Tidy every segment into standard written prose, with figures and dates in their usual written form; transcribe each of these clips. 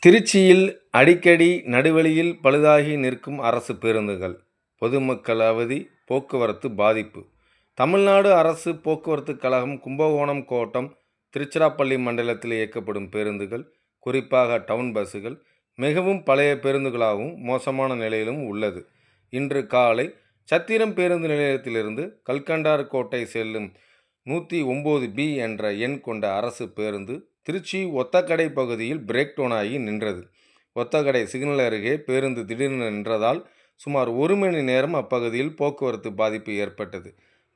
திருச்சியில் அடிக்கடி நடுவழியில் பழுதாகி நிற்கும் அரசு பேருந்துகள், பொதுமக்கள் அவதி, போக்குவரத்து பாதிப்பு. தமிழ்நாடு அரசு போக்குவரத்து கழகம் கும்பகோணம் கோட்டம் திருச்சிராப்பள்ளி மண்டலத்தில் இயக்கப்படும் பேருந்துகள், குறிப்பாக டவுன் பஸ்ஸுகள் மிகவும் பழைய பேருந்துகளாகவும் மோசமான நிலையிலும் உள்ளது. இன்று காலை சத்திரம் பேருந்து நிலையத்திலிருந்து கல்கண்டார்கோட்டை செல்லும் 109B என்ற எண் கொண்ட அரசு பேருந்து திருச்சி ஒத்தக்கடை பகுதியில் பிரேக் டவுன் ஆகி நின்றது. ஒத்தக்கடை சிக்னல் அருகே பேருந்து திடீரென நின்றதால் சுமார் 1 மணி நேரம் அப்பகுதியில் போக்குவரத்து பாதிப்பு ஏற்பட்டது.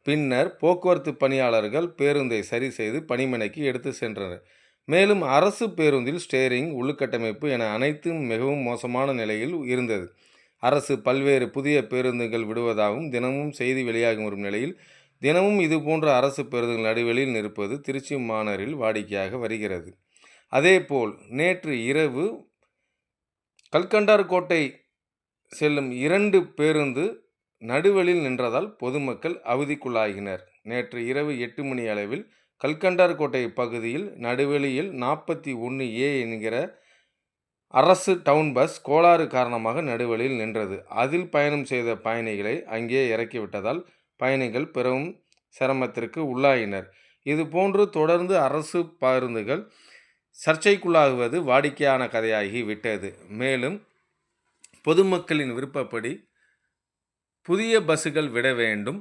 பின்னர் போக்குவரத்து பணியாளர்கள் பேருந்தை சரி செய்து பணிமனைக்கு எடுத்து சென்றனர். மேலும் அரசு பேருந்தில் ஸ்டேரிங், உள்கட்டமைப்பு என அனைத்தும் மிகவும் மோசமான நிலையில் இருந்தது. அரசு பல்வேறு புதிய பேருந்துகள் விடுவதாகவும் தினமும் செய்தி வெளியாகி வரும் நிலையில் தினமும் இதுபோன்ற அரசு பேருந்துகள் நடுவழியில் நிற்பது திருச்சி மாநகரில் வாடிக்கையாக வருகிறது. அதேபோல் நேற்று இரவு கல்கண்டார்கோட்டை செல்லும் 2 பேருந்து நடுவழியில் நின்றதால் பொதுமக்கள் அவதிக்குள்ளாகினர். நேற்று இரவு 8 மணி அளவில் கல்கண்டார்கோட்டை பகுதியில் நடுவழியில் 41A என்கிற அரசு டவுன் பஸ் கோளாறு காரணமாக நடுவழியில் நின்றது. அதில் பயணம் செய்த பயணிகளை அங்கே இறக்கிவிட்டதால் பயணிகள் பெரும் சிரமத்திற்கு உள்ளாயினர். இதுபோன்று தொடர்ந்து அரசு பேருந்துகள் சர்ச்சைக்குள்ளாகுவது வாடிக்கையான கதையாகி விட்டது. மேலும் பொதுமக்களின் விருப்பப்படி புதிய பஸ்ஸுகள் விட வேண்டும்.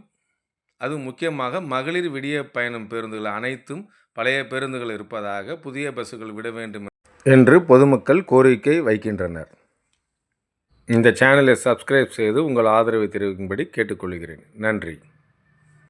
அது முக்கியமாக மகளிர் விடிய பயணம் பேருந்துகள் அனைத்தும் பழைய பேருந்துகள் இருப்பதாக புதிய பஸ்ஸுகள் விட வேண்டும் என்று பொதுமக்கள் கோரிக்கை வைக்கின்றனர். இந்த சேனலை சப்ஸ்கிரைப் செய்து உங்கள் ஆதரவை தெரிவிக்கும்படி கேட்டுக்கொள்கிறேன். நன்றி.